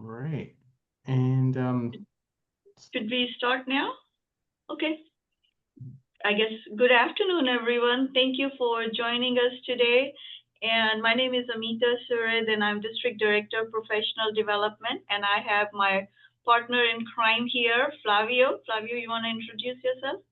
right. And Should we start now? Okay. I guess good afternoon, everyone. Thank you for joining us today. And my name is Amita Shurid, and I'm District Director of Professional Development. And I have my partner in crime here, Flavio. Flavio, you want to introduce yourself?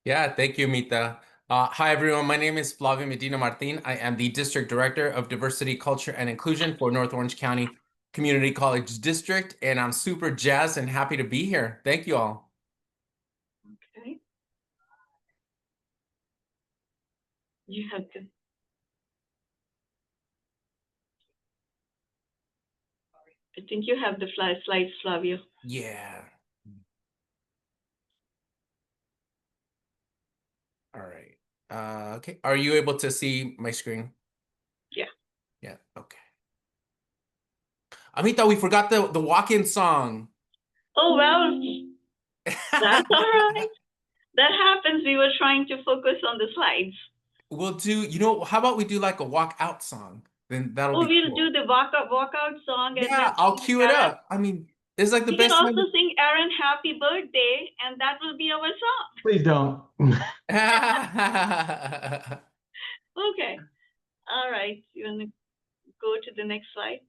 Yeah, thank you, Mita. Hi, everyone. My name is Flavio Medina Martin. I am the District Director of Diversity, Culture, and Inclusion for North Orange County Community College District, and I'm super jazzed and happy to be here. Thank you all. Okay. You have to. I think you have the slides, Flavio. Yeah. All right. Okay. Are you able to see my screen? Yeah. Yeah. Okay. Amita, we forgot the walk-in song. Oh, well, that's all right. That happens. We were trying to focus on the slides. We'll do, how about we do like a walk-out song? Then that'll Oh, be we'll cool. do the walkout song, and Yeah, then I'll cue it Aaron, up. I mean, it's like the we can best time also sing Aaron Happy Birthday, and that will be our song. please don't. Okay. All right. You want to go to the next slide?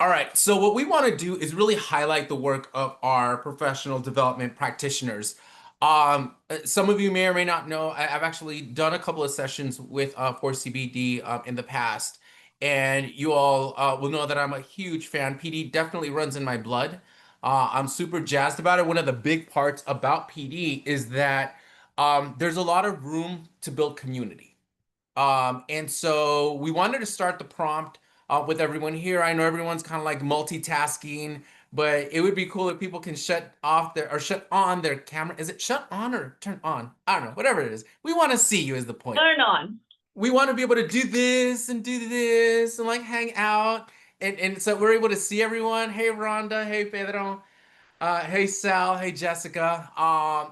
All right, so what we want to do is really highlight the work of our professional development practitioners. Some of you may or may not know, I've actually done a couple of sessions with 4CBD in the past, and you all will know that I'm a huge fan. PD definitely runs in my blood. I'm super jazzed about it. One of the big parts about PD is that there's a lot of room to build community. And so we wanted to start the prompt with everyone here. I know everyone's kind of like multitasking, but it would be cool if people can shut on their camera. Is it shut on or turn on? I don't know, whatever it is. We want to see you is the point. Turn on. We want to be able to do this and like hang out. And so we're able to see everyone. Hey, Rhonda. Hey, Pedro. Hey Sal, hey Jessica,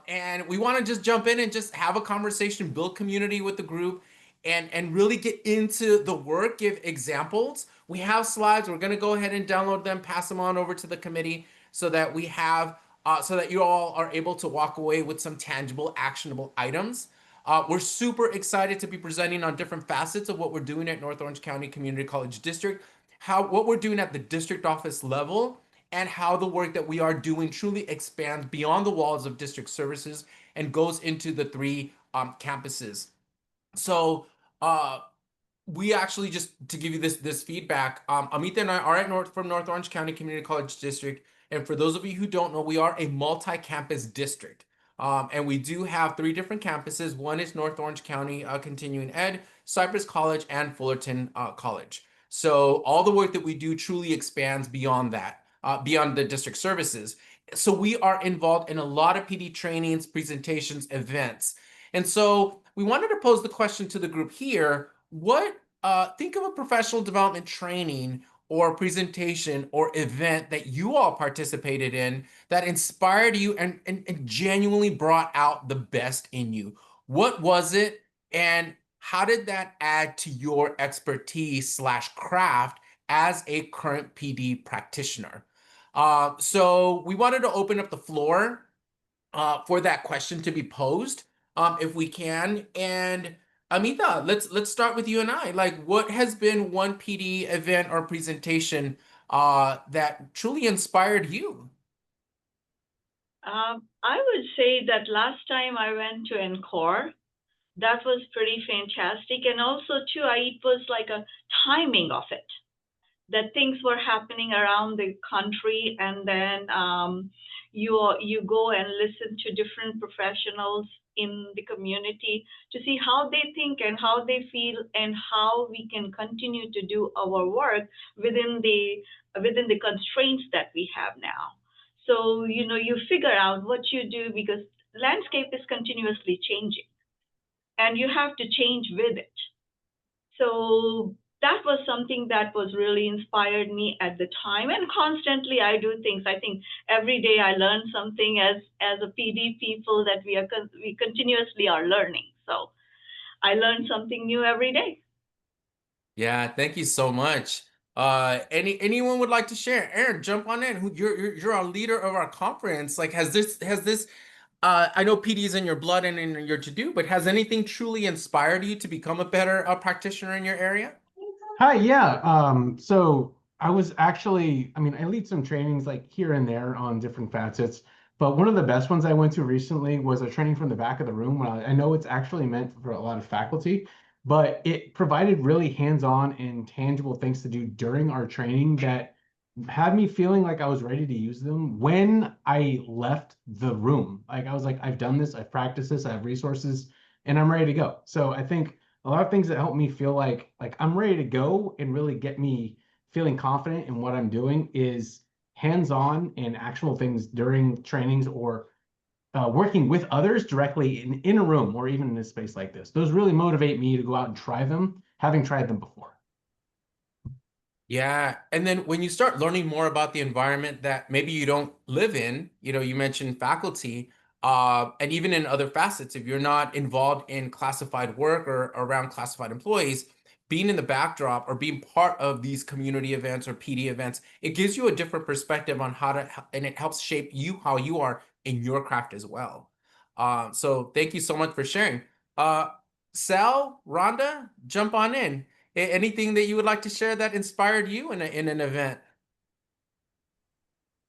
and we want to just jump in and just have a conversation, build community with the group, and really get into the work, give examples. We have slides. We're gonna go ahead and download them, pass them on over to the committee so that we have, so that you all are able to walk away with some tangible, actionable items. We're super excited to be presenting on different facets of what we're doing at North Orange County Community College District, what we're doing at the district office level, and how the work that we are doing truly expands beyond the walls of district services and goes into the three campuses. So we actually, just to give you this feedback, Amita and I are from North Orange County Community College District. And for those of you who don't know, we are a multi-campus district. And we do have three different campuses. One is North Orange County Continuing Ed, Cypress College, and Fullerton College. So all the work that we do truly expands beyond that, beyond the district services. So we are involved in a lot of PD trainings, presentations, events. And so we wanted to pose the question to the group here. Think of a professional development training or presentation or event that you all participated in that inspired you and genuinely brought out the best in you. What was it, and how did that add to your expertise/craft as a current PD practitioner? So we wanted to open up the floor for that question to be posed, if we can. And Amita, let's start with you and I. Like, what has been one PD event or presentation that truly inspired you? I would say that last time I went to Encore, that was pretty fantastic. And also, too, it was like a timing of it, that things were happening around the country, and then you go and listen to different professionals in the community to see how they think and how they feel and how we can continue to do our work within the constraints that we have now. So you figure out what you do, because landscape is continuously changing and you have to change with it. So that was something that was really inspired me at the time, and constantly I do things. I think every day I learn something. As a PD people, that we continuously are learning, so I learn something new every day. Yeah, thank you so much. Anyone would like to share? Aaron, jump on in. You're our leader of our conference. Like, has this I know PD is in your blood and in your to do, but has anything truly inspired you to become a better practitioner in your area? Hi, yeah. So I was actually, I mean, I lead some trainings like here and there on different facets, but one of the best ones I went to recently was a training from the back of the room. I know it's actually meant for a lot of faculty, but it provided really hands-on and tangible things to do during our training that had me feeling like I was ready to use them when I left the room. Like I was like, I've done this, I've practiced this, I have resources, and I'm ready to go. So I think a lot of things that help me feel like I'm ready to go and really get me feeling confident in what I'm doing is hands-on and actual things during trainings or working with others directly in a room or even in a space like this. Those really motivate me to go out and try them, having tried them before. Yeah. And then when you start learning more about the environment that maybe you don't live in, you mentioned faculty, and even in other facets, if you're not involved in classified work or around classified employees, being in the backdrop or being part of these community events or PD events, it gives you a different perspective on and it helps shape you how you are in your craft as well. So thank you so much for sharing. Uh, Sal, Rhonda, jump on in. Anything that you would like to share that inspired you in an event?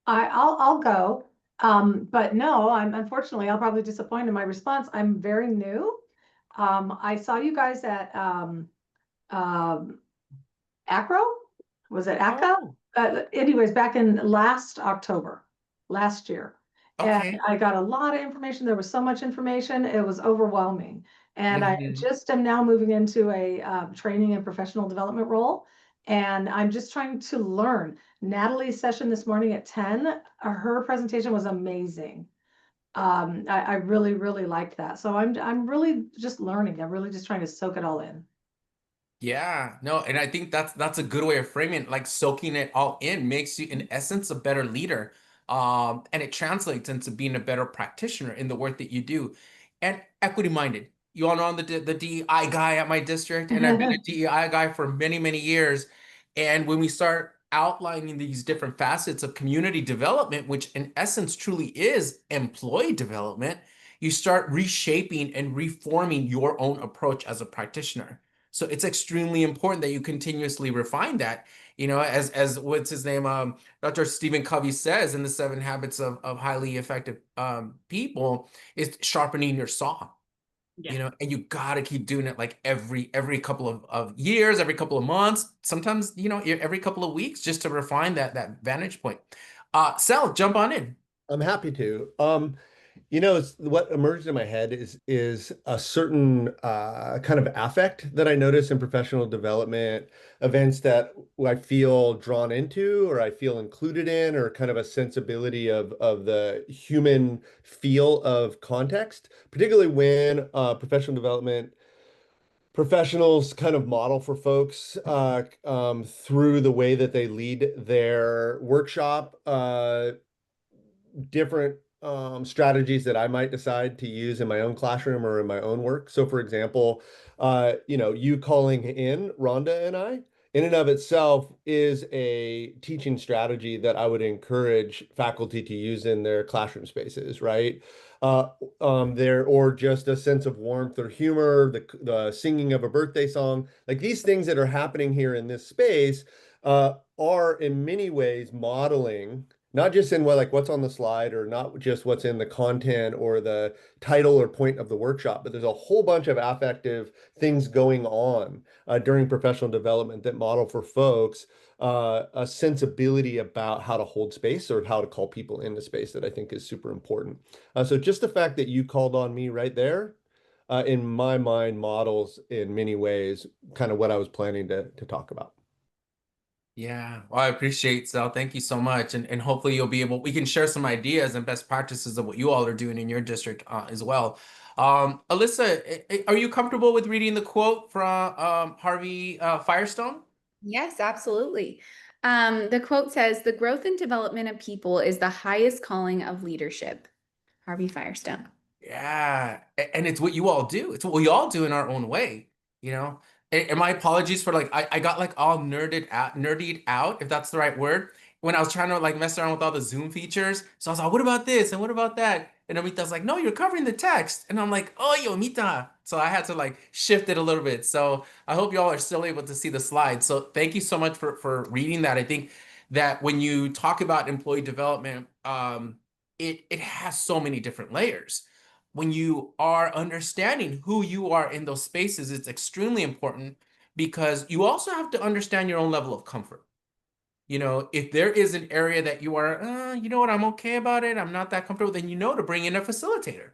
I'll go. But no, I'm unfortunately I'll probably disappoint in my response. I'm very new. I saw you guys at um Acro. Was it ACA? Oh, Anyways, back in last October, last year. And okay. I got a lot of information. There was so much information, it was overwhelming. And I Mhm. just am now moving into a training and professional development role. And I'm just trying to learn. Natalie's session this morning at 10, her presentation was amazing. I really, really liked that. So I'm really just learning. I'm really just trying to soak it all in. Yeah, no, and I think that's a good way of framing it. Like soaking it all in makes you, in essence, a better leader. And it translates into being a better practitioner in the work that you do. And equity minded. You all know I'm the DEI guy at my district, and I've been a DEI guy for many, many years. And when we start outlining these different facets of community development, which in essence truly is employee development, you start reshaping and reforming your own approach as a practitioner. So it's extremely important that you continuously refine that, as what's his name, Dr. Stephen Covey says in the 7 Habits of Highly Effective People, is sharpening your saw, Yeah. and you got to keep doing it like every couple of years, every couple of months, sometimes, every couple of weeks, just to refine that vantage point. Sal, jump on in. I'm happy to. What emerged in my head is a certain kind of affect that I notice in professional development events that I feel drawn into or I feel included in, or kind of a sensibility of the human feel of context, particularly when professional development professionals kind of model for folks through the way that they lead their workshop. Different strategies that I might decide to use in my own classroom or in my own work. So, for example, you calling in Rhonda and I, in and of itself, is a teaching strategy that I would encourage faculty to use in their classroom spaces, right? Uh, there, or just a sense of warmth or humor, the singing of a birthday song, like these things that are happening here in this space, are in many ways modeling not just in what's on the slide, or not just what's in the content or the title or point of the workshop, but there's a whole bunch of affective things going on during professional development that model for folks a sensibility about how to hold space or how to call people into space that I think is super important. So just the fact that you called on me right there, in my mind, models in many ways kind of what I was planning to talk about. Yeah, well, I appreciate Sal. Thank you so much. And hopefully we can share some ideas and best practices of what you all are doing in your district as well. Alyssa, are you comfortable with reading the quote from Harvey Firestone? Yes, absolutely. The quote says, "The growth and development of people is the highest calling of leadership." Harvey Firestone. Yeah, and it's what you all do. It's what we all do in our own way, you know. And my apologies for like I got like all nerdied out, if that's the right word, when I was trying to like mess around with all the Zoom features. So I was like, what about this and what about that? And Amita's like, no, you're covering the text. And I'm like, oh, yo, Amita. So I had to like shift it a little bit. So I hope y'all are still able to see the slides. So thank you so much for reading that. I think that when you talk about employee development, it has so many different layers. When you are understanding who you are in those spaces, it's extremely important because you also have to understand your own level of comfort. You know, if there is an area that you are, you know what, I'm okay about it, I'm not that comfortable, then you know to bring in a facilitator.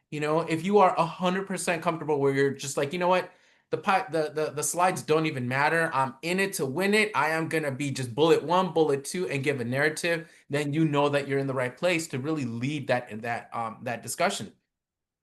You know, if you are 100% comfortable where you're just like, you know what, the slides don't even matter. I'm in it to win it. I am gonna be just bullet one, bullet two, and give a narrative. Then you know that you're in the right place to really lead that discussion.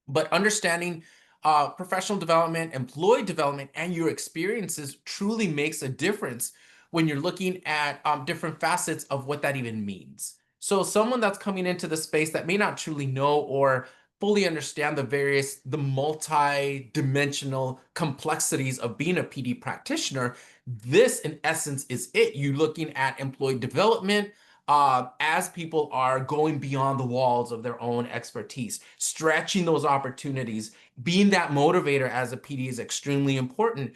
But understanding professional development, employee development, and your experiences truly makes a difference when you're looking at different facets of what that even means. So someone that's coming into the space that may not truly know or fully understand the multi-dimensional complexities of being a PD practitioner, this in essence is it. You looking at employee development, as people are going beyond the walls of their own expertise, stretching those opportunities, being that motivator as a PD is extremely important.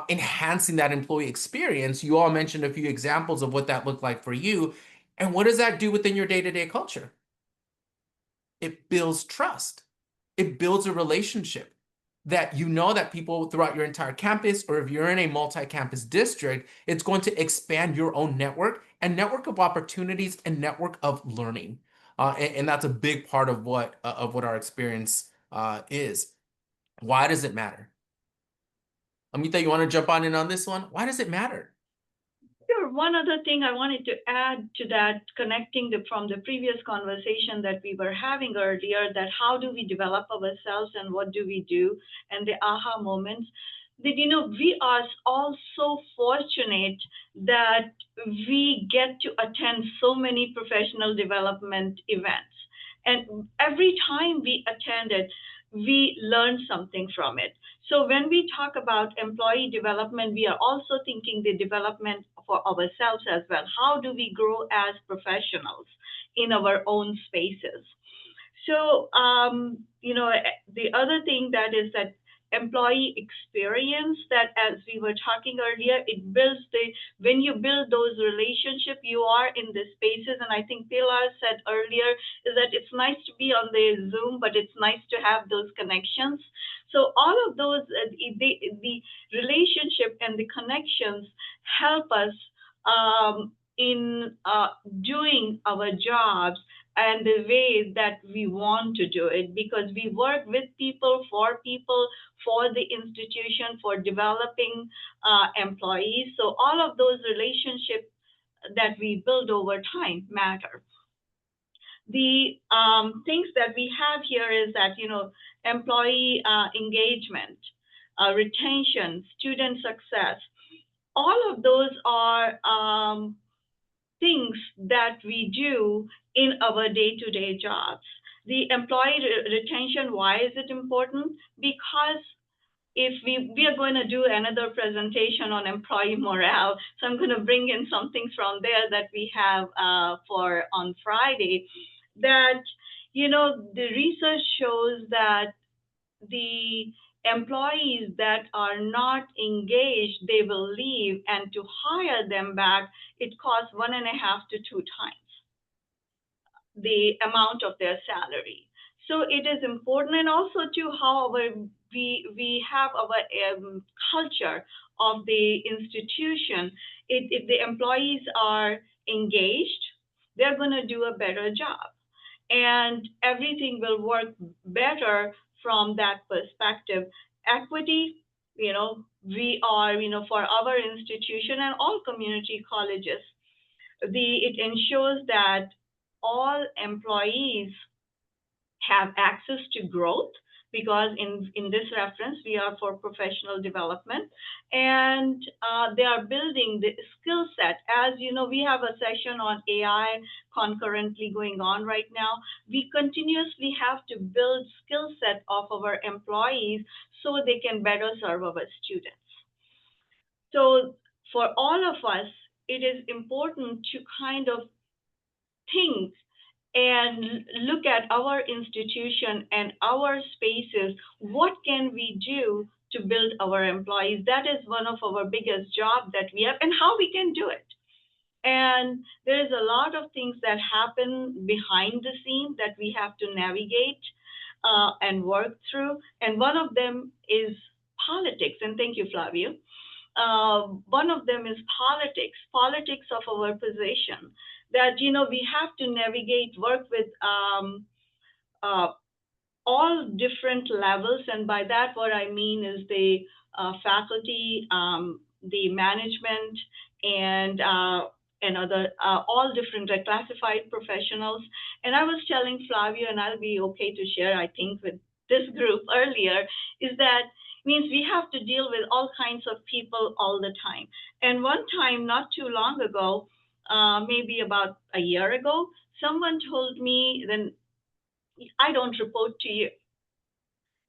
Enhancing that employee experience. You all mentioned a few examples of what that looked like for you. And what does that do within your day-to-day culture? It builds trust. It builds a relationship that you know that people throughout your entire campus, or if you're in a multi-campus district, it's going to expand your own network and network of opportunities and network of learning. And that's a big part of what our experience is. Why does it matter? Amita, you want to jump on in on this one? Why does it matter? Sure. One other thing I wanted to add to that, connecting from the previous conversation that we were having earlier, that how do we develop ourselves and what do we do, and the aha moments, that, you know, we are all so fortunate that we get to attend so many professional development events. And every time we attend it, we learn something from it. So when we talk about employee development, we are also thinking the development for ourselves as well. How do we grow as professionals in our own spaces? So, you know, the other thing that is that employee experience, that as we were talking earlier, it builds when you build those relationships, you are in the spaces. And I think Pilar said earlier is that it's nice to be on the Zoom, but it's nice to have those connections. So all of those, the relationship and the connections help us in doing our jobs and the way that we want to do it, because we work with people, for the institution, for developing employees. So all of those relationships that we build over time matter. The things that we have here is that, you know, employee engagement, retention, student success, all of those are things that we do in our day-to-day jobs. The employee retention, why is it important? Because if we are going to do another presentation on employee morale, so I'm going to bring in something from there that we have for on Friday, that, you know, the research shows that the employees that are not engaged, they will leave, and to hire them back, it costs 1.5 to 2 times the amount of their salary. So it is important, and also to how we have our culture of the institution. If the employees are engaged, they're going to do a better job, and everything will work better from that perspective. Equity, you know, we are, you know, for our institution and all community colleges, it ensures that all employees have access to growth, because in this reference we are for professional development, and they are building the skill set. As you know, we have a session on AI concurrently going on right now. We continuously have to build skill set of our employees so they can better serve our students. So for all of us, it is important to kind of think and look at our institution and our spaces. What can we do to build our employees? That is one of our biggest jobs that we have, and how we can do it. And there's a lot of things that happen behind the scenes that we have to navigate and work through. And one of them is politics. And thank you, Flavio. One of them is politics of our position. That, you know, we have to navigate, work with uh, all different levels. And by that, what I mean is the faculty, the management, and other, all different classified professionals. And I was telling Flavio, and I'll be okay to share, I think, with this group earlier, is that means we have to deal with all kinds of people all the time. And one time, not too long ago, maybe about a year ago, someone told me, then I don't report to you.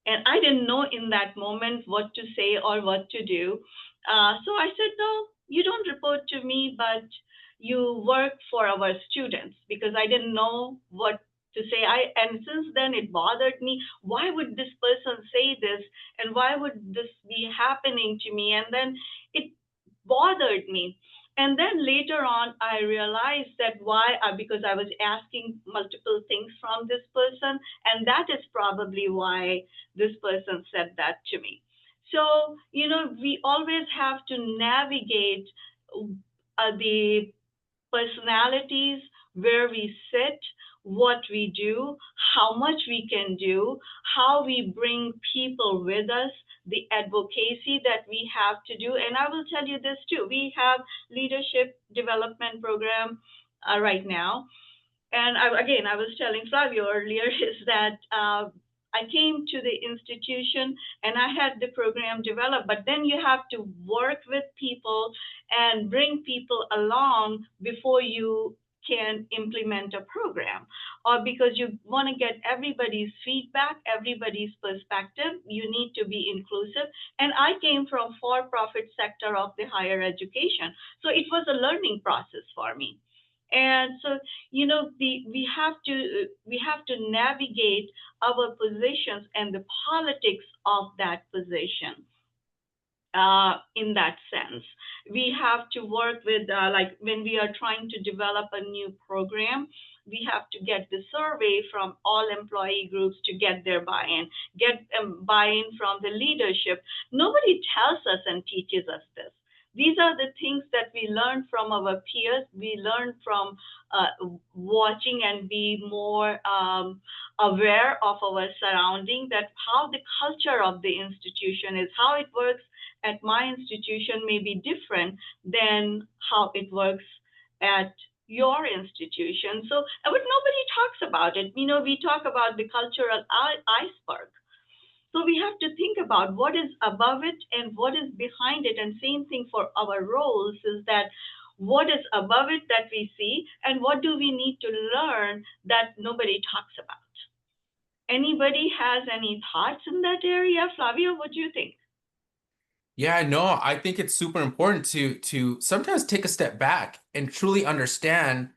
And I didn't know in that moment what to say or what to do. So I said, no, you don't report to me, but you work for our students, because I didn't know what to say. And since then it bothered me. Why would this person say this? And why would this be happening to me? And then it bothered me. And then later on, I realized that why, because I was asking multiple things from this person, and that is probably why this person said that to me. So, you know, we always have to navigate the personalities, where we sit, what we do, how much we can do, how we bring people with us, the advocacy that we have to do. And I will tell you this too, we have leadership development program right now. And again, I was telling Flavio earlier is that I came to the institution and I had the program developed, but then you have to work with people and bring people along before you can implement a program, or because you want to get everybody's feedback, everybody's perspective. You need to be inclusive. And I came from for-profit sector of the higher education, so it was a learning process for me. And so, you know, we have to navigate our positions and the politics of that position. In that sense, we have to work with, like when we are trying to develop a new program, we have to get the survey from all employee groups to get their buy-in, get buy-in from the leadership. Nobody tells us and teaches us this. These are the things that we learn from our peers. We learn from watching and be more aware of our surrounding, that how the culture of the institution is, how it works at my institution may be different than how it works at your institution. So, but nobody talks about it. You know, we talk about the cultural iceberg. So we have to think about what is above it and what is behind it. And same thing for our roles is that what is above it that we see, and what do we need to learn that nobody talks about? Anybody has any thoughts in that area? Flavio, what do you think? Yeah, no, I think it's super important to sometimes take a step back and truly understand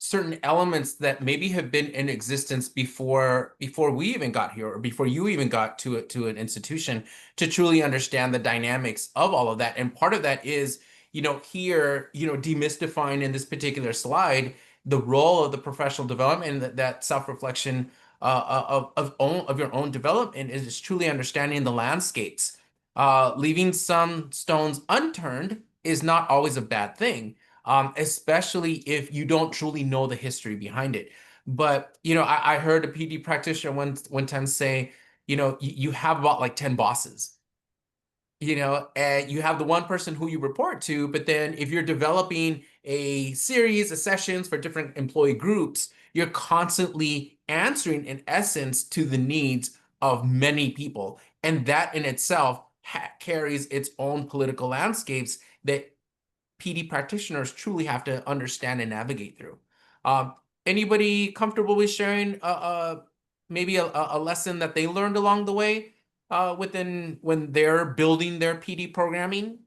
certain elements that maybe have been in existence before we even got here, or before you even got to an institution, to truly understand the dynamics of all of that. And part of that is, you know, here, you know, demystifying in this particular slide the role of the professional development and that self-reflection of your own development is truly understanding the landscapes. Leaving some stones unturned is not always a bad thing. Especially if you don't truly know the history behind it. But, you know, I heard a PD practitioner one time say, you know, you have about like 10 bosses, you know, and you have the one person who you report to, but then if you're developing a series of sessions for different employee groups, you're constantly answering, in essence, to the needs of many people. And that in itself carries its own political landscapes that PD practitioners truly have to understand and navigate through. Anybody comfortable with sharing maybe a lesson that they learned along the way when they're building their PD programming?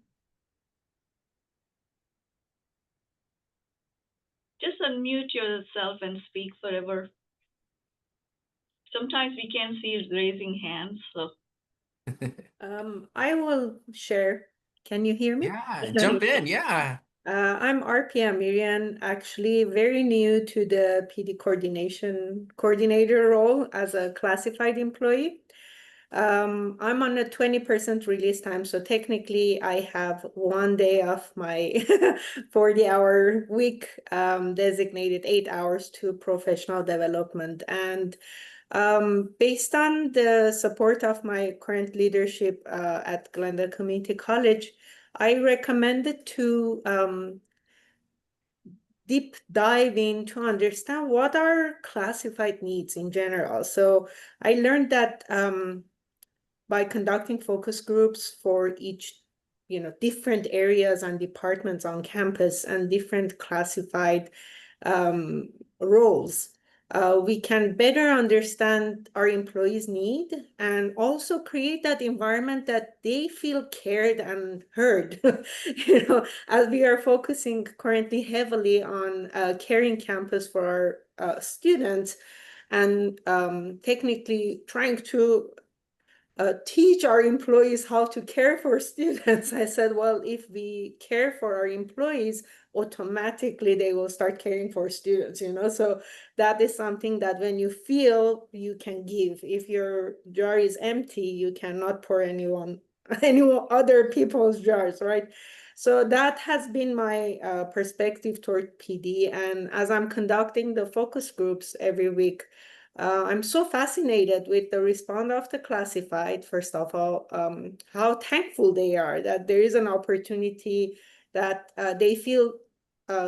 unmute yourself and speak forever? Sometimes we can't see raising hands, so. I will share. Can you hear me? Yeah, jump in. Yeah. I'm RPM Miriam, actually very new to the PD coordinator role as a classified employee. I'm on a 20% release time, so technically I have 1 day of my 40-hour week, designated 8 hours to professional development. And based on the support of my current leadership at Glendale Community College, I recommended to deep dive in to understand what are classified needs in general. So I learned that by conducting focus groups for each, different areas and departments on campus and different classified roles, we can better understand our employees' need and also create that environment that they feel cared and heard. As we are focusing currently heavily on caring campus for our students and technically trying to teach our employees how to care for students. I said, well, if we care for our employees, automatically they will start caring for students, So that is something that when you feel, you can give. If your jar is empty, you cannot pour any other people's jars, right? So that has been my perspective toward PD. And as I'm conducting the focus groups every week, I'm so fascinated with the response of the classified, first of all, how thankful they are that there is an opportunity that they feel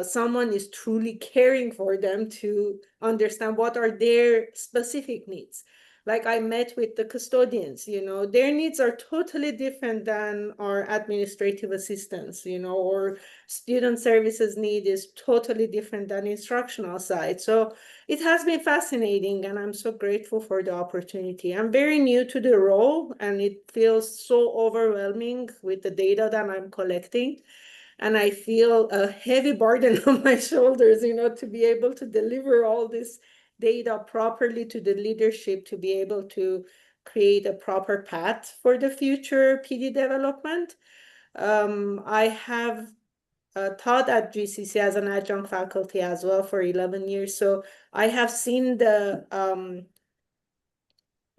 someone is truly caring for them to understand what are their specific needs. Like I met with the custodians, their needs are totally different than our administrative assistants, or student services need is totally different than instructional side. So it has been fascinating, and I'm so grateful for the opportunity. I'm very new to the role, and it feels so overwhelming with the data that I'm collecting. And I feel a heavy burden on my shoulders, to be able to deliver all this data properly to the leadership, to be able to create a proper path for the future PD development. I have taught at GCC as an adjunct faculty as well for 11 years. So I have seen the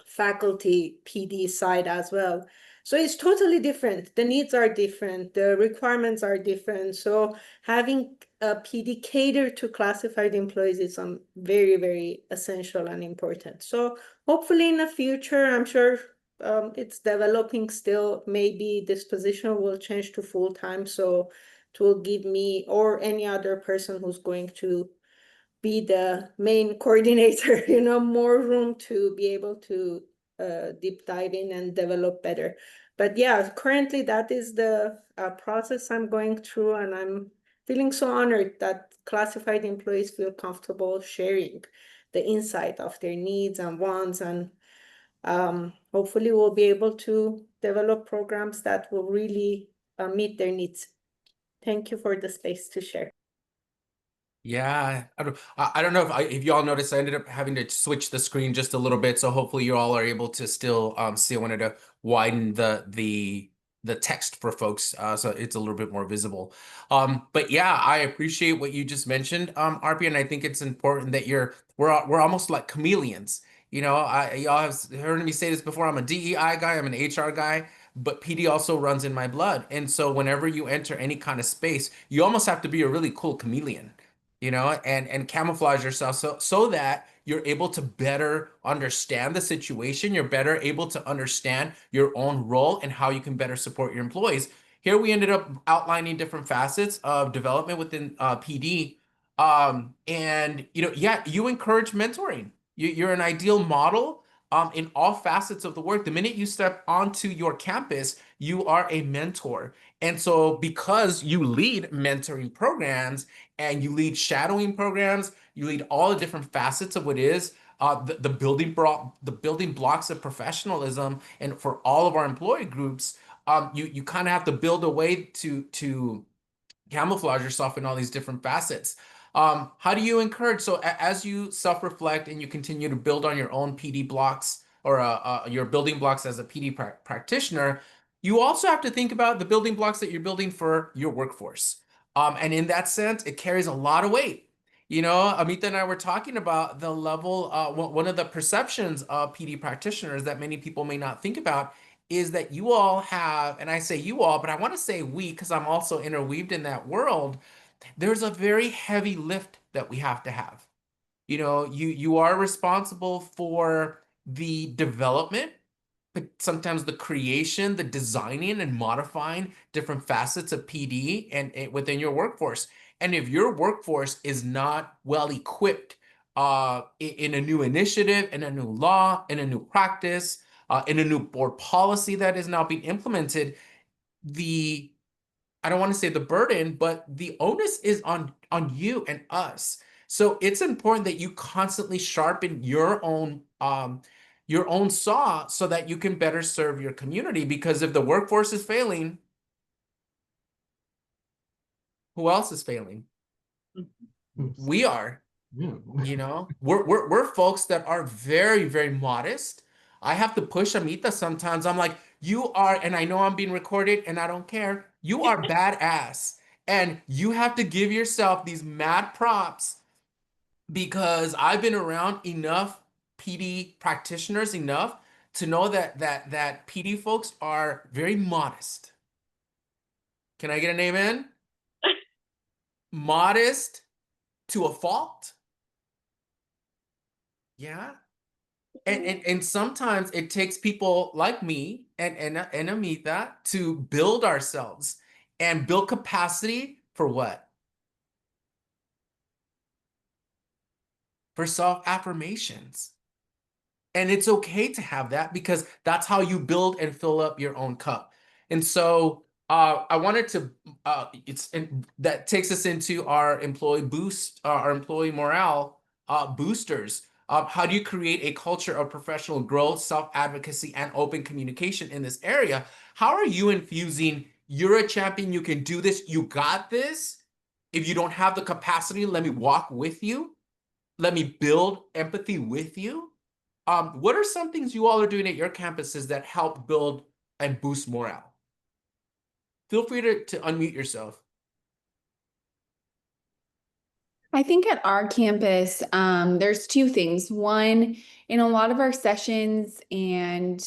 faculty PD side as well. So it's totally different. The needs are different. The requirements are different. So having a PD cater to classified employees is very, very essential and important. So hopefully in the future, I'm sure it's developing still. Maybe this position will change to full-time. So it will give me or any other person who's going to be the main coordinator, more room to be able to deep dive in and develop better. But yeah, currently that is the process I'm going through, and I'm feeling so honored that classified employees feel comfortable sharing the insight of their needs and wants, and hopefully we'll be able to develop programs that will really meet their needs. Thank you for the space to share. Yeah, I don't know if y'all noticed, I ended up having to switch the screen just a little bit, so hopefully you all are able to still see. I wanted to widen the text for folks so it's a little bit more visible. But yeah, I appreciate what you just mentioned, RP, and I think it's important that we're almost like chameleons. Y'all have heard me say this before. I'm a DEI guy, I'm an HR guy, but PD also runs in my blood, and so whenever you enter any kind of space, you almost have to be a really cool chameleon. And camouflage yourself so that you're able to better understand the situation. You're better able to understand your own role and how you can better support your employees. Here we ended up outlining different facets of development within PD. And you encourage mentoring. You're an ideal model in all facets of the work. The minute you step onto your campus, you are a mentor. And so because you lead mentoring programs and you lead shadowing programs, you lead all the different facets of what is the building blocks of professionalism, and for all of our employee groups, you kind of have to build a way to camouflage yourself in all these different facets. How do you encourage? So as you self-reflect and you continue to build on your own PD blocks or your building blocks as a PD practitioner, you also have to think about the building blocks that you're building for your workforce. And in that sense, it carries a lot of weight. You know, Amita and I were talking about the level, one of the perceptions of PD practitioners that many people may not think about is that you all have, and I say you all, but I want to say we, because I'm also interweaved in that world. There's a very heavy lift that we have to have. You know, you are responsible for the development, but sometimes the creation, the designing and modifying different facets of PD and within your workforce. And if your workforce is not well equipped in a new initiative, in a new law, in a new practice, in a new board policy that is now being implemented, the I don't want to say the burden, but the onus is on you and us. So it's important that you constantly sharpen your own saw so that you can better serve your community. Because if the workforce is failing, who else is failing? We are. Yeah. You know, we're folks that are very, very modest. I have to push Amita sometimes. I'm like, you are, and I know I'm being recorded and I don't care. You are badass. And you have to give yourself these mad props because I've been around enough PD practitioners enough to know that PD folks are very modest. Can I get an amen? Modest to a fault. Yeah. And sometimes it takes people like me and Amita to build ourselves and build capacity for what? For self-affirmations. And it's okay to have that because that's how you build and fill up your own cup. And so I wanted to, that takes us into our employee boost, our employee morale boosters. How do you create a culture of professional growth, self-advocacy, and open communication in this area? How are you infusing, you're a champion, you can do this, you got this. If you don't have the capacity, let me walk with you. Let me build empathy with you. What are some things you all are doing at your campuses that help build and boost morale? Feel free to unmute yourself. I think at our campus, there's two things. One, in a lot of our sessions and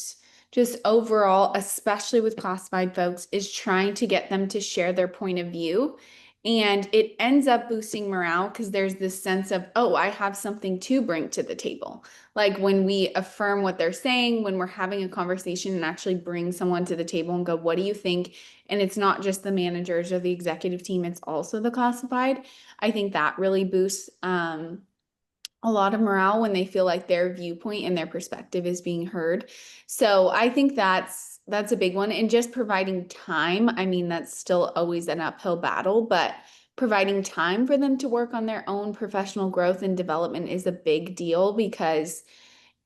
just overall, especially with classified folks, is trying to get them to share their point of view. And it ends up boosting morale because there's this sense of, oh, I have something to bring to the table. Like when we affirm what they're saying, when we're having a conversation and actually bring someone to the table and go, what do you think? And it's not just the managers or the executive team, it's also the classified. I think that really boosts a lot of morale when they feel like their viewpoint and their perspective is being heard. So I think that's a big one. And just providing time, I mean, that's still always an uphill battle, but providing time for them to work on their own professional growth and development is a big deal because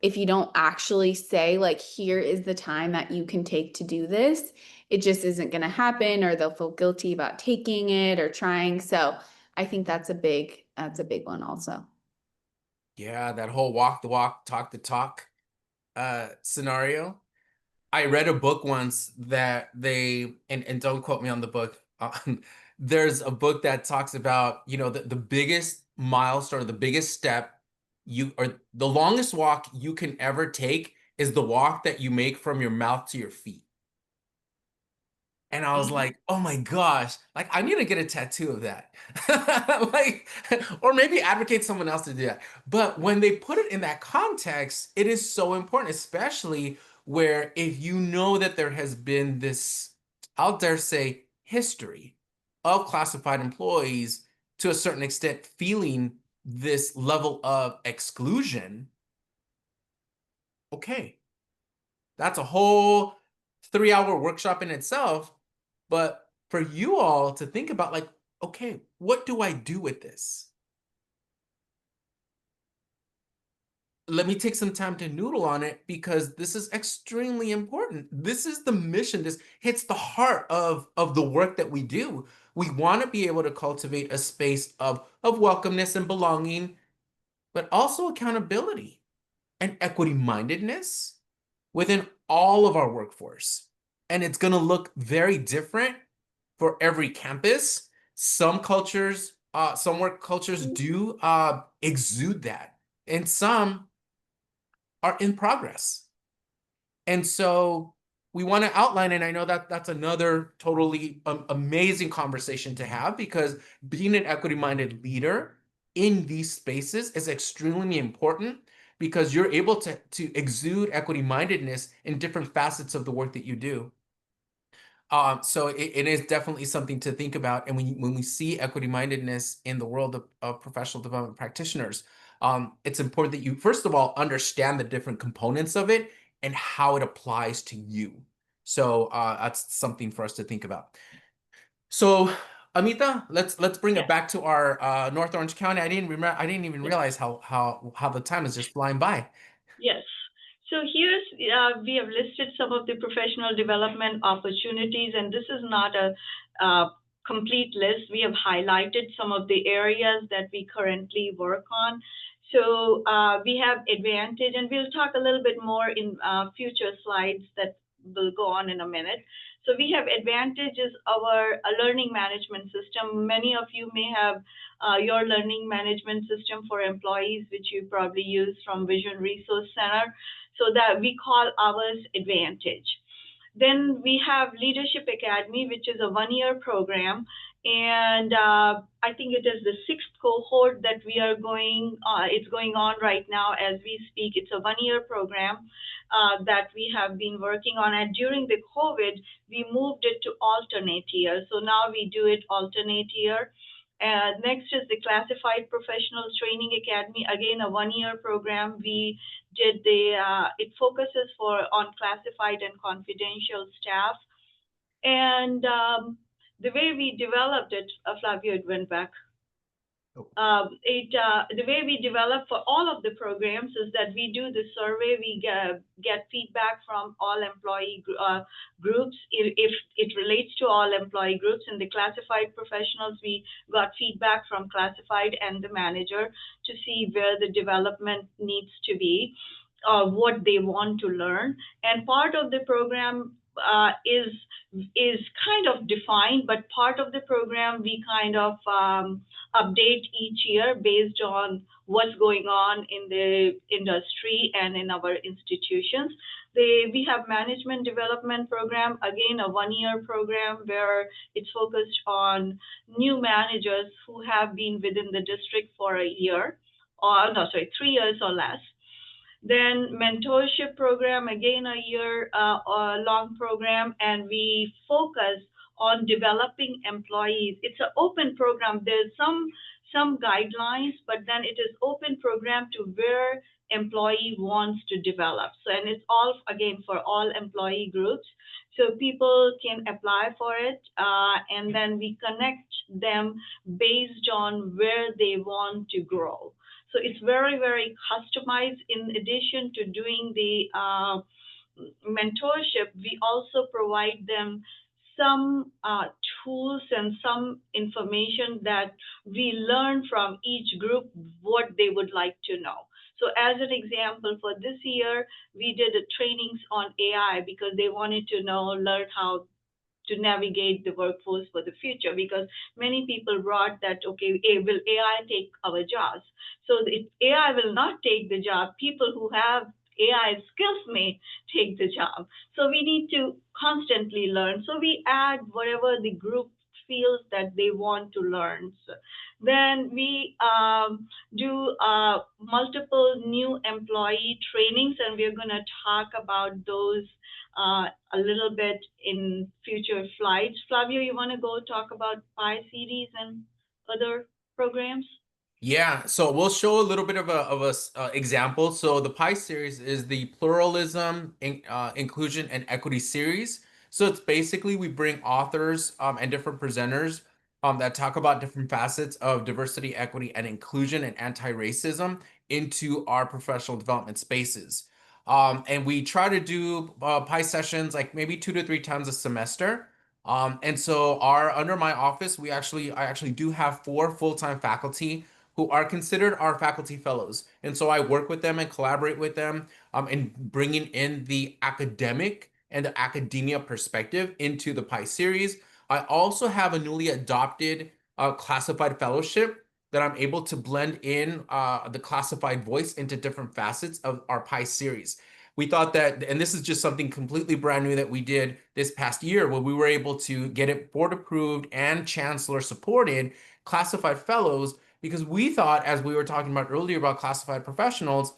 if you don't actually say like, here is the time that you can take to do this, it just isn't going to happen, or they'll feel guilty about taking it or trying. So I think that's a big one also. Yeah, that whole walk the walk, talk the talk scenario. I read a book once that and don't quote me on the book. There's a book that talks about, you know, the biggest milestone or the biggest step or the longest walk you can ever take is the walk that you make from your mouth to your feet. And I was like, oh my gosh, like I need to get a tattoo of that. Like, or maybe advocate someone else to do that. But when they put it in that context, it is so important, especially where if you know that there has been this, I'll dare say, history of classified employees to a certain extent feeling this level of exclusion. Okay, that's a whole 3-hour workshop in itself. But for you all to think about like, okay, what do I do with this? let me take some time to noodle on it because this is extremely important. This is the mission. This hits the heart of the work that we do. We want to be able to cultivate a space of welcomeness and belonging, but also accountability and equity mindedness within all of our workforce. And it's going to look very different for every campus. Some cultures, some work cultures do exude that, and some are in progress. And so we want to outline, and I know that that's another totally amazing conversation to have, because being an equity-minded leader in these spaces is extremely important, because you're able to exude equity-mindedness in different facets of the work that you do. So it is definitely something to think about. And when we see equity-mindedness in the world of professional development practitioners, it's important that you, first of all, understand the different components of it and how it applies to you. So that's something for us to think about. So Amita, let's bring Yeah. it back to our North Orange County. I didn't even realize how the time is just flying by. Yes. So here's, we have listed some of the professional development opportunities, and this is not a complete list. We have highlighted some of the areas that we currently work on. So we have advantage, and we'll talk a little bit more in future slides that will go on in a minute. So we have advantages of our learning management system. Many of you may have your learning management system for employees, which you probably use from Vision Resource Center. So that we call ours Advantage. Then we have Leadership Academy, which is a one-year program. And I think it is the 6th cohort that we are it's going on right now as we speak. It's a one-year program that we have been working on. And during the COVID, we moved it to alternate year. So now we do it alternate year. Next is the Classified Professionals Training Academy, again, a one-year program. We did it focuses on classified and confidential staff. And the way we developed it, Flavio, it went back. The way we develop for all of the programs is that we do the survey. We get feedback from all employee groups. If it relates to all employee groups, in the classified professionals, we got feedback from classified and the manager to see where the development needs to be, what they want to learn. And part of the program is kind of defined, but part of the program we kind of update each year based on what's going on in the industry and in our institutions. We have management development program, again, a one-year program where it's focused on new managers who have been within the district for a year, or no, sorry, 3 years or less. Then mentorship program, again, a year long program, and we focus on developing employees. It's an open program. There's some guidelines, but then it is open program to where employee wants to develop. So, and it's all, again, for all employee groups. So people can apply for it, and then we connect them based on where they want to grow. So it's very, very customized. In addition to doing the mentorship, we also provide them some tools and some information that we learn from each group what they would like to know. So as an example, for this year, we did trainings on AI because they wanted to learn how to navigate the workforce for the future, because many people brought that, okay, will AI take our jobs? So if AI will not take the job, people who have AI skills may take the job. So we need to constantly learn. So we add whatever the group feels that they want to learn. So then we do multiple new employee trainings, and we're going to talk about those a little bit in future slides. Flavio, you want to go talk about PI series and other programs? Yeah, so we'll show a little bit of a example. So the PI series is the Pluralism, Inclusion, and Equity series. So it's basically we bring authors and different presenters that talk about different facets of diversity, equity, and inclusion and anti-racism into our professional development spaces. And we try to do PI sessions like maybe 2 to 3 times a semester. And so under my office, I actually do have 4 full-time faculty who are considered our faculty fellows. And so I work with them and collaborate with them in bringing in the academic and the academia perspective into the PI series. I also have a newly adopted classified fellowship that I'm able to blend in the classified voice into different facets of our PI series. We thought that, and this is just something completely brand new that we did this past year, where we were able to get it board approved and chancellor supported classified fellows, because we thought, as we were talking about earlier about classified professionals,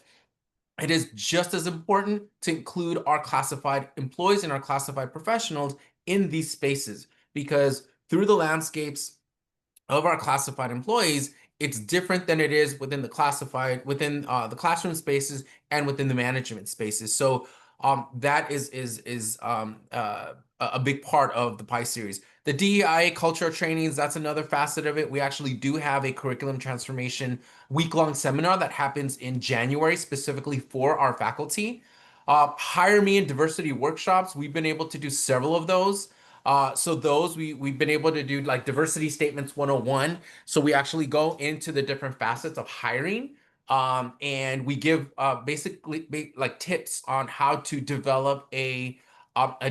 it is just as important to include our classified employees and our classified professionals in these spaces, because through the landscapes of our classified employees, it's different than it is within the classroom spaces and within the management spaces. So that is a big part of the PI series. The DEI cultural trainings, that's another facet of it. We actually do have a curriculum transformation week-long seminar that happens in January specifically for our faculty. Hire Me in diversity workshops, we've been able to do several of those. So those we've been able to do like diversity statements 101. So we actually go into the different facets of hiring, and we give basically like tips on how to develop a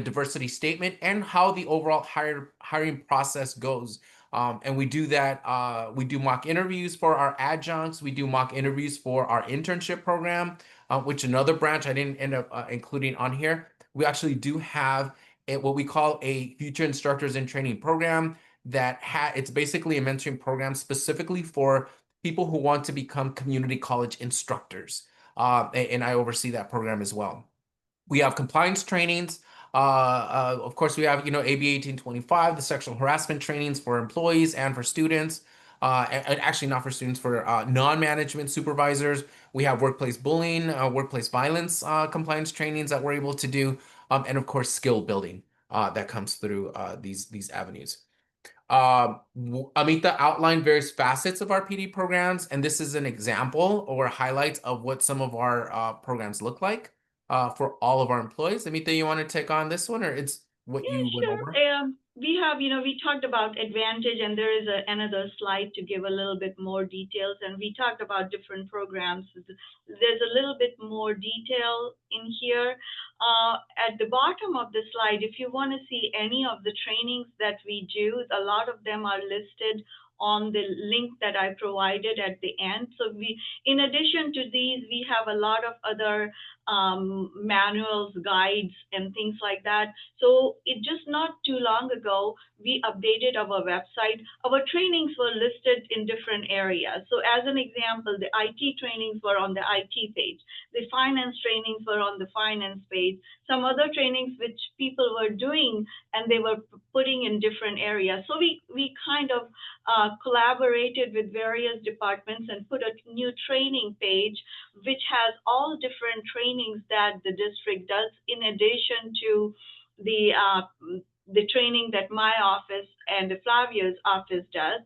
diversity statement and how the overall hiring process goes. And we do that. We do mock interviews for our adjuncts. We do mock interviews for our internship program, which another branch I didn't end up including on here. We actually do have what we call a future instructors in training program that it's basically a mentoring program specifically for people who want to become community college instructors. And I oversee that program as well. We have compliance trainings. Of course, we have, AB 1825, the sexual harassment trainings for employees and for students. And actually not for students, for non-management supervisors. We have workplace bullying, workplace violence compliance trainings that we're able to do. And of course, skill building that comes through these avenues. Amita outlined various facets of our PD programs, and this is an example or highlights of what some of our programs look like for all of our employees. Amita, you want to take on this one, or it's what you went Sure. over? We have, we talked about advantage, and there is another slide to give a little bit more details. And we talked about different programs. There's a little bit more detail in here. At the bottom of the slide, if you want to see any of the trainings that we do, a lot of them are listed on the link that I provided at the end. So in addition to these, we have a lot of other manuals, guides, and things like that. So it just not too long ago, we updated our website. Our trainings were listed in different areas. So as an example, the IT trainings were on the IT page. The finance trainings were on the finance page. Some other trainings which people were doing and they were putting in different areas. So we kind of collaborated with various departments and put a new training page which has all different trainings that the district does in addition to the training that my office and Flavia's office does.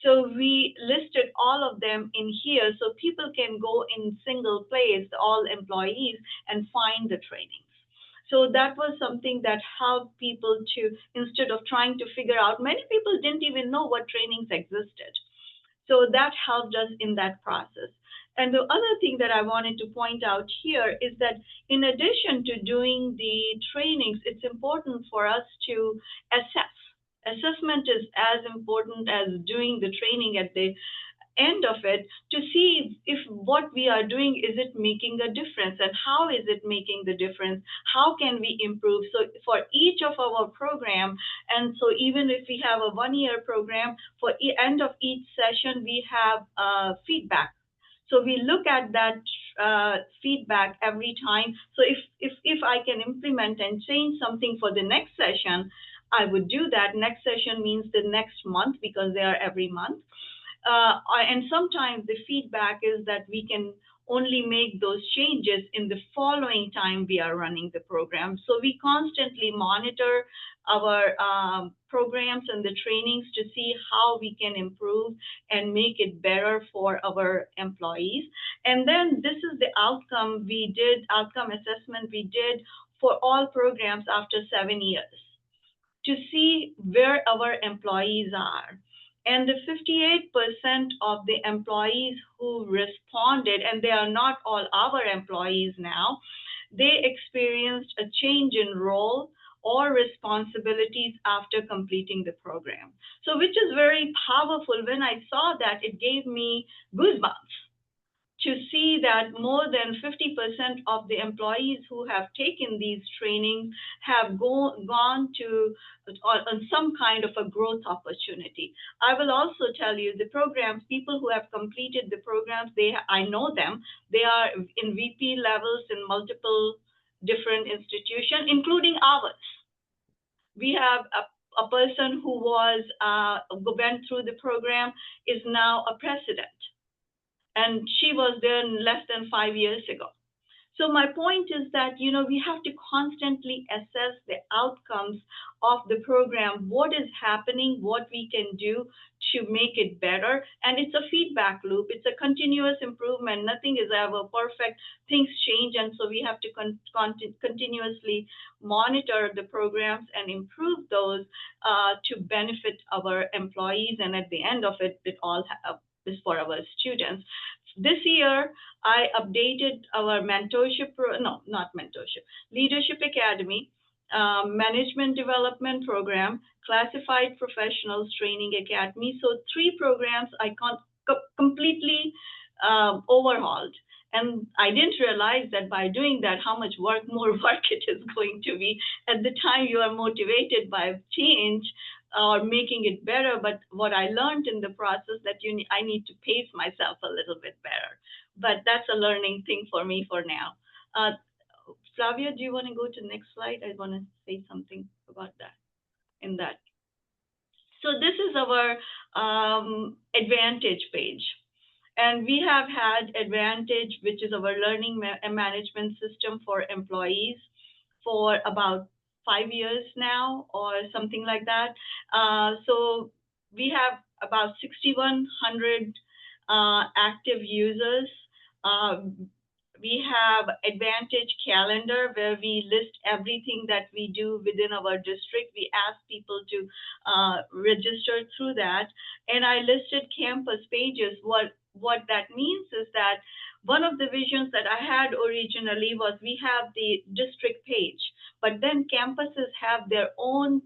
So we listed all of them in here so people can go in single place, all employees, and find the trainings. So that was something that helped people to, instead of trying to figure out, many people didn't even know what trainings existed. So that helped us in that process. And the other thing that I wanted to point out here is that in addition to doing the trainings, it's important for us to assess. Assessment is as important as doing the training at the end of it, to see if what we are doing, is it making a difference, and how is it making the difference? How can we improve? So for each of our program, and so even if we have a 1-year program, for end of each session, we have feedback. So we look at that feedback every time. So if I can implement and change something for the next session, I would do that. Next session means the next month, because they are every month. And sometimes the feedback is that we can only make those changes in the following time we are running the program. So we constantly monitor our programs and the trainings to see how we can improve and make it better for our employees. And then this is the outcome assessment we did for all programs after 7 years to see where our employees are. And the 58% of the employees who responded, and they are not all our employees now, they experienced a change in role or responsibilities after completing the program. So which is very powerful. When I saw that, it gave me goosebumps to see that more than 50% of the employees who have taken these trainings have gone to on some kind of a growth opportunity. I will also tell you the programs, people who have completed the programs, I know them. They are in VP levels in multiple different institutions, including ours. We have a person who went through the program, is now a president. And she was there less than 5 years ago. So my point is that, we have to constantly assess the outcomes of the program, what is happening, what we can do to make it better. And it's a feedback loop. It's a continuous improvement. Nothing is ever perfect. Things change. And so we have to continuously monitor the programs and improve those to benefit our employees. And at the end of it, it all is for our students. This year, I updated our Leadership Academy, Management Development Program, Classified Professionals Training Academy. So 3 programs I completely overhauled. And I didn't realize that by doing that, how much more work it is going to be. At the time, you are motivated by change or making it better. But what I learned in the process that I need to pace myself a little bit better. But that's a learning thing for me for now. Flavia, do you want to go to the next slide? I want to say something about that. So this is our Advantage page. And we have had Advantage, which is our learning management system for employees, for about 5 years now or something like that. So we have about 6,100 active users. We have Advantage Calendar, where we list everything that we do within our district. We ask people to register through that. And I listed campus pages. What that means is that one of the visions that I had originally was we have the district page, but then campuses have their own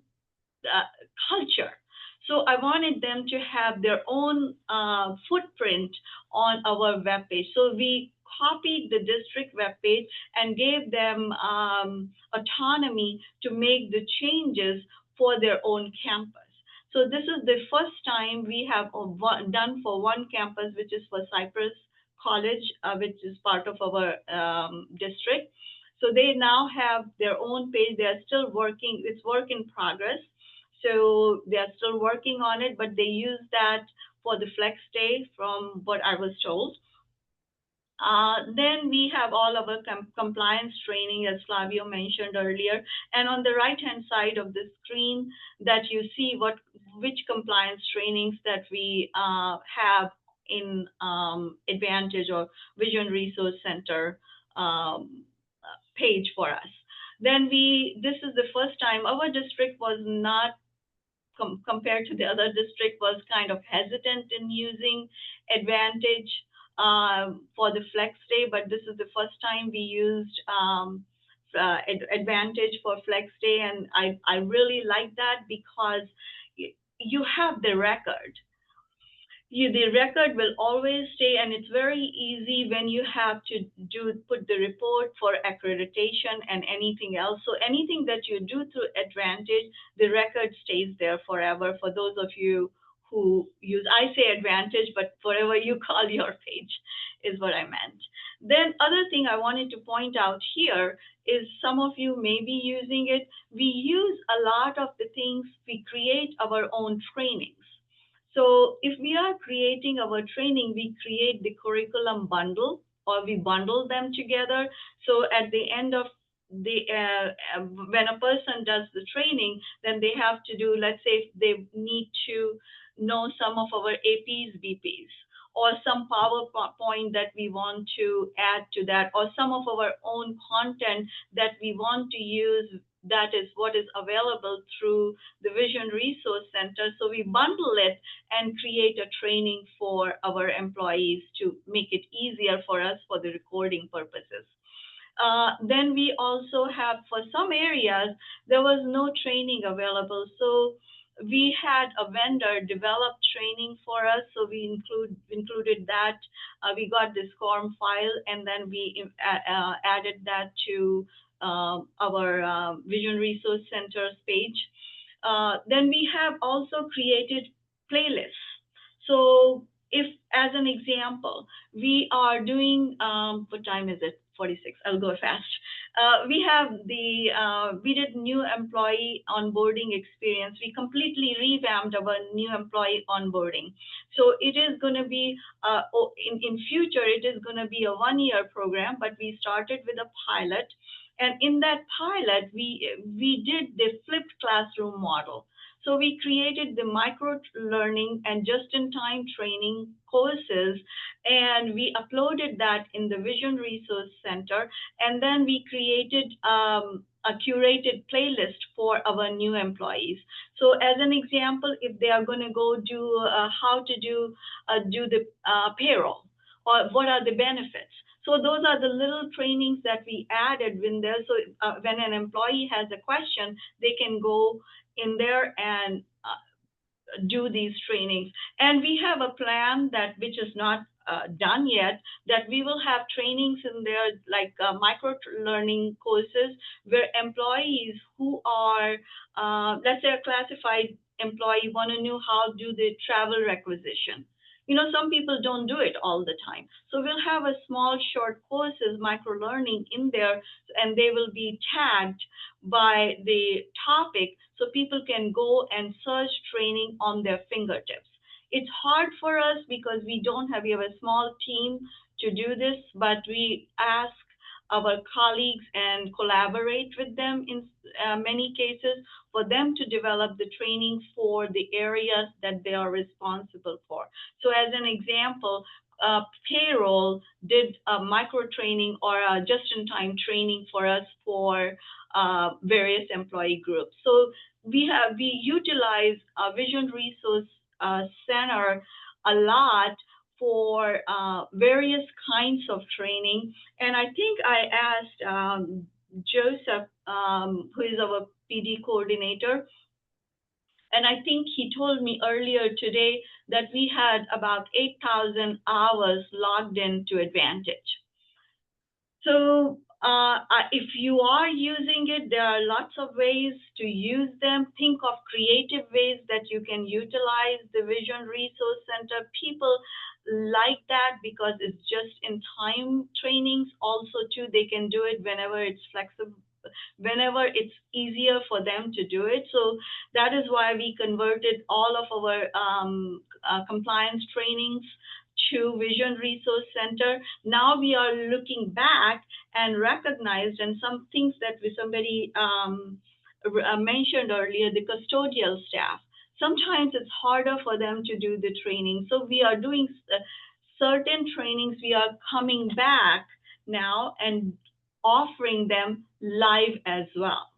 culture. So I wanted them to have their own footprint on our webpage. So we copied the district webpage and gave them autonomy to make the changes for their own campus. So this is the first time we have done for one campus, which is for Cypress College, which is part of our district. So they now have their own page. They're still working. It's work in progress. So they're still working on it, but they use that for the flex day from what I was told. Then we have all of our compliance training, as Flavio mentioned earlier. And on the right-hand side of the screen, that you see which compliance trainings that we have in Advantage or Vision Resource Center page for us. Then this is the first time our district was not, compared to the other district, was kind of hesitant in using Advantage for the flex day, but this is the first time we used Advantage for flex day, and I really like that because you have the record. The record will always stay, and it's very easy when you have to put the report for accreditation and anything else. So anything that you do through Advantage, the record stays there forever. For those of you who use, I say Advantage, but whatever you call your page is what I meant. Then other thing I wanted to point out here is some of you may be using it. We use a lot of the things, we create our own trainings. So if we are creating our training, we create the curriculum bundle, or we bundle them together. So at the end of when a person does the training, then they have to do, let's say, if they need to know some of our APs, BPs, or some PowerPoint that we want to add to that, or some of our own content that we want to use, that is what is available through the Vision Resource Center. So we bundle it and create a training for our employees to make it easier for us for the recording purposes. Then we also have, for some areas, there was no training available. So we had a vendor develop training for us. So we included that. We got this form file, and then we added that to our Vision Resource Center's page. Then we have also created playlists. So if, as an example, we are doing, what time is it? 46. I'll go fast. We did new employee onboarding experience. We completely revamped our new employee onboarding. So it is going to be, in future, it is going to be a 1-year program, but we started with a pilot. And in that pilot, we did the flipped classroom model. So we created the micro learning and just-in-time training courses, and we uploaded that in the Vision Resource Center. And then we created a curated playlist for our new employees. So as an example, if they are going to go do how to do the payroll, or what are the benefits. So those are the little trainings that we added in there. So when an employee has a question, they can go in there and do these trainings. And we have a plan that, which is not done yet, that we will have trainings in there, like micro learning courses, where employees who are, let's say, a classified employee want to know how to do the travel requisition. You know, some people don't do it all the time. So we'll have a small short courses, micro learning in there, and they will be tagged by the topic, so people can go and search training on their fingertips. It's hard for us because we have a small team to do this, but we ask our colleagues and collaborate with them in many cases for them to develop the training for the areas that they are responsible for. So as an example, payroll did a micro training or a just-in-time training for us for various employee groups. So we utilize a Vision Resource Center a lot for various kinds of training. And I think I asked Joseph, who is our PD coordinator, and I think he told me earlier today that we had about 8,000 hours logged into Advantage. So if you are using it, there are lots of ways to use them. Think of creative ways that you can utilize the Vision Resource Center. People like that because it's just in time trainings. Also, too, they can do it whenever it's flexible, whenever it's easier for them to do it. So that is why we converted all of our compliance trainings to Vision Resource Center. Now we are looking back and recognized, and some things that somebody mentioned earlier, the custodial staff. Sometimes it's harder for them to do the training. So we are doing certain trainings. We are coming back now and offering them live as well.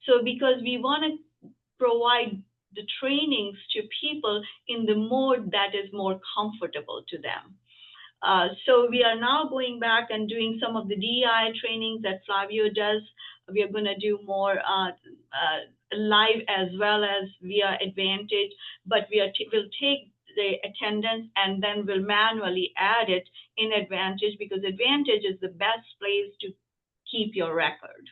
So because we want to provide the trainings to people in the mode that is more comfortable to them. So we are now going back and doing some of the DEI trainings that Flavio does. We are going to do more live as well as via Advantage, but we'll take the attendance and then we'll manually add it in Advantage, because Advantage is the best place to keep your record.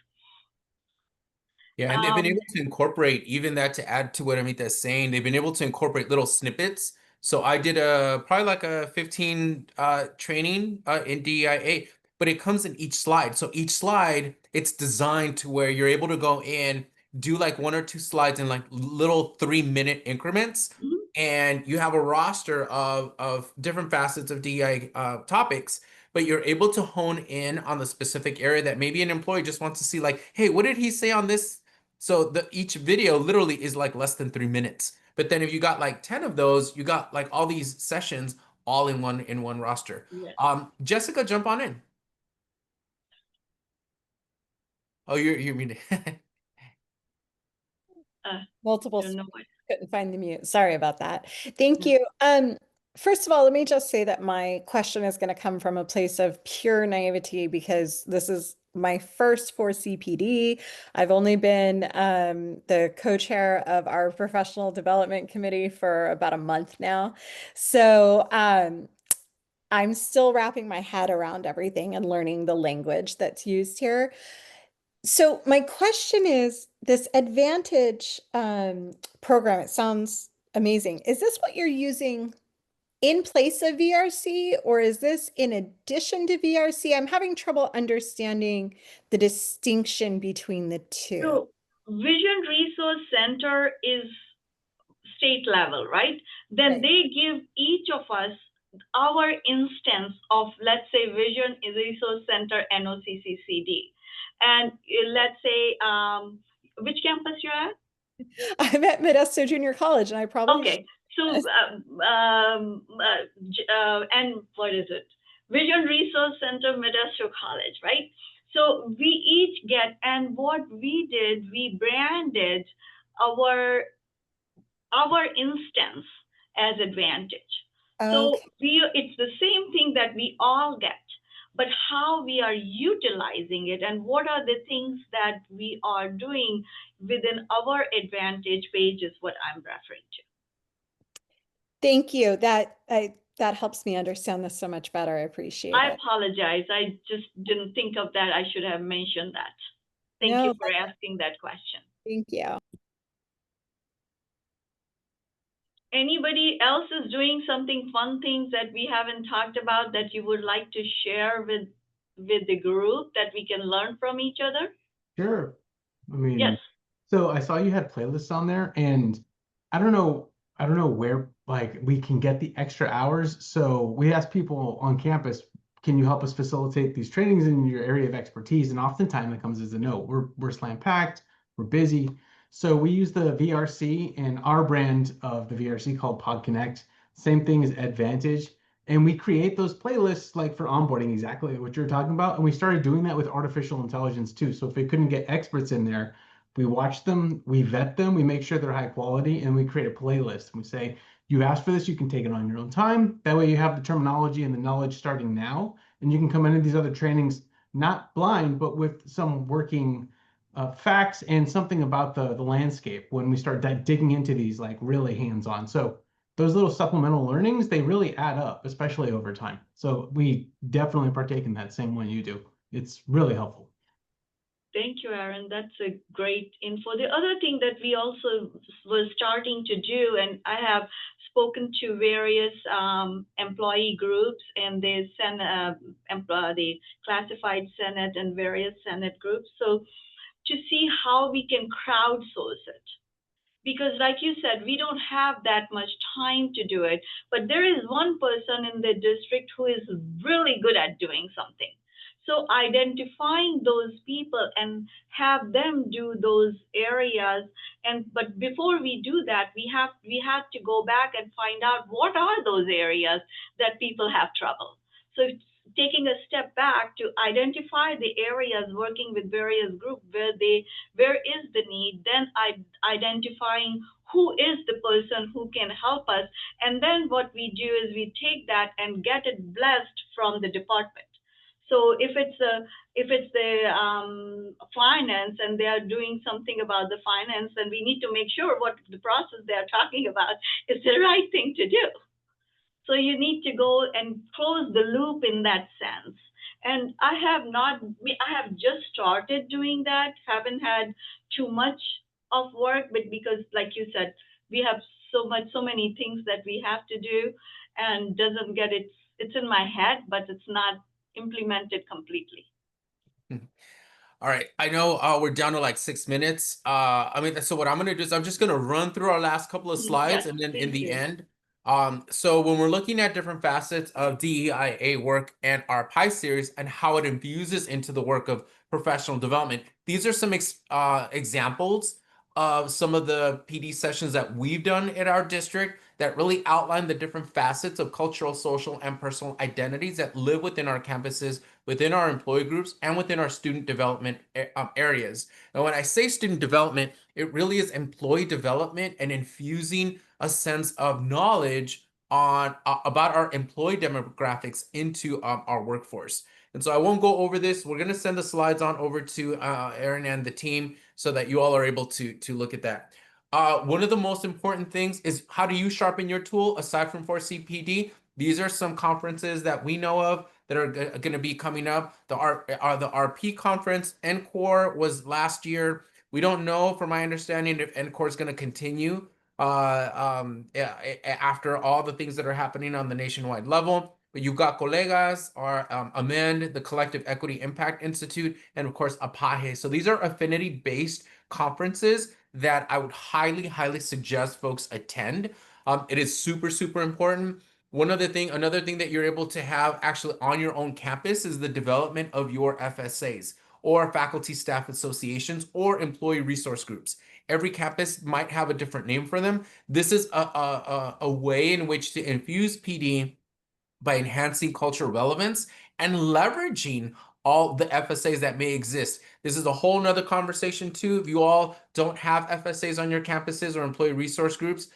Yeah, and they've been able to incorporate even that, to add to what Amita is saying. They've been able to incorporate little snippets. So I did probably like a 15 training in DEIA, but it comes in each slide. So each slide, it's designed to where you're able to go in, do like 1 or 2 slides in like little 3-minute increments. And you have a roster of different facets of DEI topics but you're able to hone in on the specific area that maybe an employee just wants to see, like, hey, what did he say on this? So each video literally is like less than 3 minutes. But then if you got like 10 of those, you got like all these sessions all in one roster. Yes. Jessica, jump on in. Oh, you're muted. Multiple Don't know what. couldn't find the mute. Sorry about that. Thank you. First of all, let me just say that my question is going to come from a place of pure naivety because this is my first for CPD. I've only been the co-chair of our professional development committee for about a month now. So I'm still wrapping my head around everything and learning the language that's used here. So my question is, this Advantage program, it sounds amazing. Is this what you're using in place of VRC, or is this in addition to VRC? I'm having trouble understanding the distinction between the two. So Vision Resource Center is state level, right? Then Right. they give each of us our instance of, let's say, Vision Resource Center NOCCCD. And let's say, which campus you're at? I'm at Modesto Junior College, and I probably Okay. So, and what is it? Vision Resource Center, Modesto College, right? So we each get, and what we did, we branded our instance as Advantage. So Okay. it's the same thing that we all get, but how we are utilizing it and what are the things that we are doing within our Advantage page is what I'm referring to. Thank you. That helps me understand this so much better. I appreciate I it. apologize. I just didn't think of that. I should have mentioned that. Thank No, you for asking that question. Thank you. Anybody else is doing something fun things that we haven't talked about that you would like to share with the group that we can learn from each other? Sure. I mean, Yes. so I saw you had playlists on there, and I don't know where like we can get the extra hours. So we asked people on campus, can you help us facilitate these trainings in your area of expertise? And oftentimes it comes as a no. We're slam packed, we're busy. So we use the VRC and our brand of the VRC called Pod Connect. Same thing as Advantage. And we create those playlists like for onboarding, exactly what you're talking about. And we started doing that with artificial intelligence too. So if we couldn't get experts in there, we watch them, we vet them, we make sure they're high quality, and we create a playlist. We say, you asked for this, you can take it on your own time. That way you have the terminology and the knowledge starting now, and you can come into these other trainings not blind, but with some working facts and something about the landscape when we start digging into these like really hands-on. So those little supplemental learnings, they really add up, especially over time. So we definitely partake in that same way you do. It's really helpful. Thank you, Aaron. That's a great info. The other thing that we also were starting to do, and I have spoken to various employee groups, and they send the classified Senate and various Senate groups. So to see how we can crowdsource it. Because like you said, we don't have that much time to do it, but there is one person in the district who is really good at doing something. So identifying those people and have them do those areas. But before we do that, we have to go back and find out what are those areas that people have trouble. So taking a step back to identify the areas, working with various groups where is the need, then identifying who is the person who can help us. And then what we do is we take that and get it blessed from the department. So if it's the finance and they are doing something about the finance, then we need to make sure what the process they are talking about is the right thing to do. So you need to go and close the loop in that sense. And I have just started doing that, haven't had too much of work, but because like you said, we have so many things that we have to do and doesn't get it. It's in my head, but it's not implemented completely. All right, I know we're down to like 6 minutes. I mean, so what I'm gonna do is I'm just gonna run through our last couple of slides, Yes, and then in please the do. end, So when we're looking at different facets of DEIA work and our PI series and how it infuses into the work of professional development, these are some examples of some of the PD sessions that we've done at our district that really outline the different facets of cultural, social, and personal identities that live within our campuses, within our employee groups, and within our student development areas. And when I say student development, it really is employee development and infusing a sense of knowledge on about our employee demographics into our workforce. And so I won't go over this. We're going to send the slides on over to Aaron and the team so that you all are able to look at that. One of the most important things is how do you sharpen your tool aside from for CPD? These are some conferences that we know of that are going to be coming up. The RP conference, NCORE was last year. We don't know, from my understanding, if NCORE is going to continue after all the things that are happening on the nationwide level. But you've got Colegas, or Amend, the Collective Equity Impact Institute, and of course, APAHE. So these are affinity-based conferences that I would highly, highly suggest folks attend. It is super, super important. Another thing that you're able to have actually on your own campus is the development of your FSAs, or faculty staff associations, or employee resource groups. Every campus might have a different name for them. This is a way in which to infuse PD by enhancing cultural relevance and leveraging all the FSAs that may exist. This is a whole nother conversation too. If you all don't have FSAs on your campuses or employee resource groups,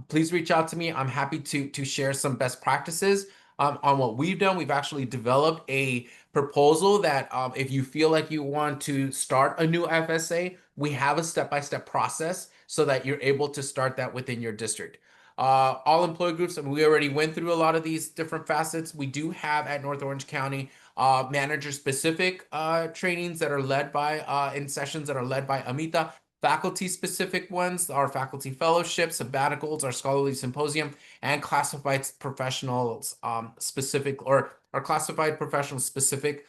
please reach out to me. I'm happy to share some best practices on what we've done. We've actually developed a proposal that if you feel like you want to start a new FSA, we have a step-by-step process so that you're able to start that within your district. All employee groups, and we already went through a lot of these different facets. We do have at North Orange County manager-specific trainings that are led by, in sessions that are led by Amita. Faculty-specific ones, our faculty fellowships, sabbaticals, our scholarly symposium, and classified professionals specific, or our classified professionals specific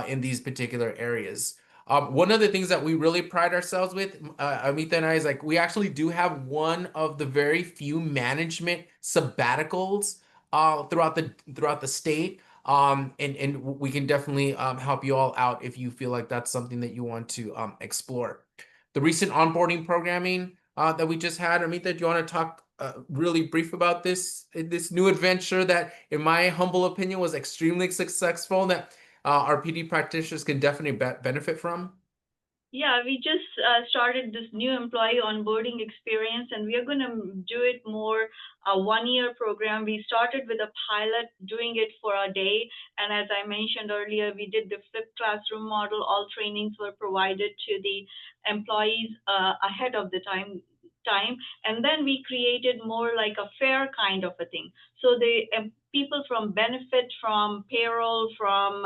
in these particular areas. One of the things that we really pride ourselves with, Amita and I, is like we actually do have one of the very few management sabbaticals throughout the state. And we can definitely help you all out if you feel like that's something that you want to explore. The recent onboarding programming that we just had, Amita, do you want to talk really brief about this new adventure that, in my humble opinion, was extremely successful, that our PD practitioners can definitely benefit from? Yeah, we just started this new employee onboarding experience, and we are going to do it more a one-year program. We started with a pilot, doing it for a day. And as I mentioned earlier, we did the flipped classroom model. All trainings were provided to the employees ahead of the time. And then we created more like a fair kind of a thing. So the people from benefit, from payroll, from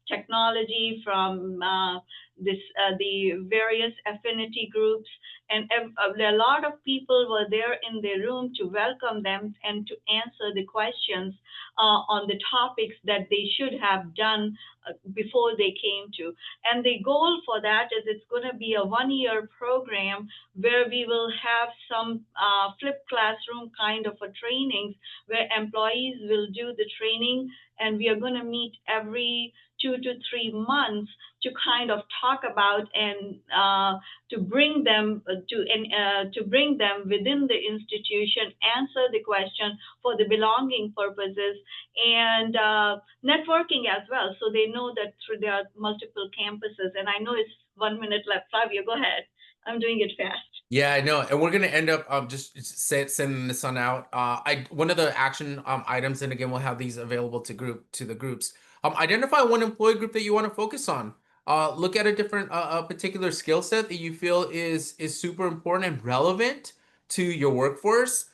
technology, from the various affinity groups, and a lot of people were there in the room to welcome them and to answer the questions on the topics that they should have done before they came to. And the goal for that is it's going to be a one-year program where we will have some flipped classroom kind of a trainings where employees will do the training, and we are going to meet every 2 to 3 months to kind of talk about and to bring them within the institution, answer the question for the belonging purposes, and networking as well, so they know that there are multiple campuses. And I know it's 1 minute left. Flavia, go ahead. I'm doing it fast. Yeah, I know, and we're gonna end up sending this on out. One of the action items, and again, we'll have these available to the groups. Identify one employee group that you want to focus on. Look at a different a particular skill set that you feel is super important and relevant to your workforce.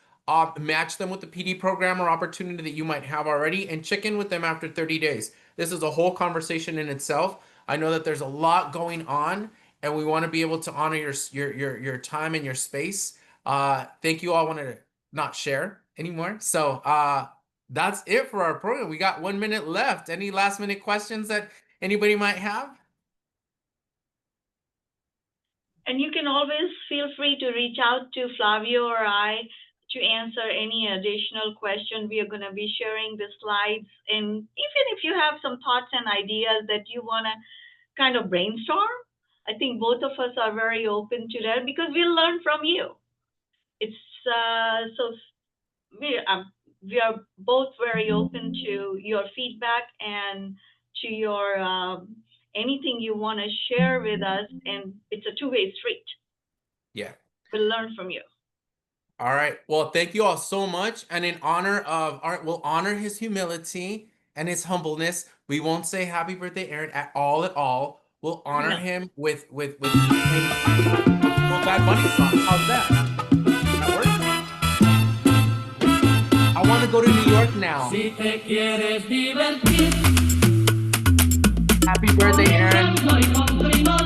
Match them with the PD program or opportunity that you might have already, and check in with them after 30 days. This is a whole conversation in itself. I know that there's a lot going on, and we want to be able to honor your time and your space. Thank you all. I want to not share anymore. So that's it for our program. We got 1 minute left. Any last minute questions that anybody might have? And you can always feel free to reach out to Flavio or I to answer any additional question. We are going to be sharing the slides. And even if you have some thoughts and ideas that you want to kind of brainstorm, I think both of us are very open to that because we'll learn from you. It's so we are both very open to your feedback and to your anything you want to share with us, and it's a two-way street. Yeah. We'll learn from you. All right. Well, thank you all so much. And in honor of we'll honor his humility and his humbleness. We won't say happy birthday, Aaron, at all. We'll honor No. him with Bad Bunny song. How's that? That works? I want to go to New York now. Si te quieres divertir, Happy birthday, Aaron. soy con primo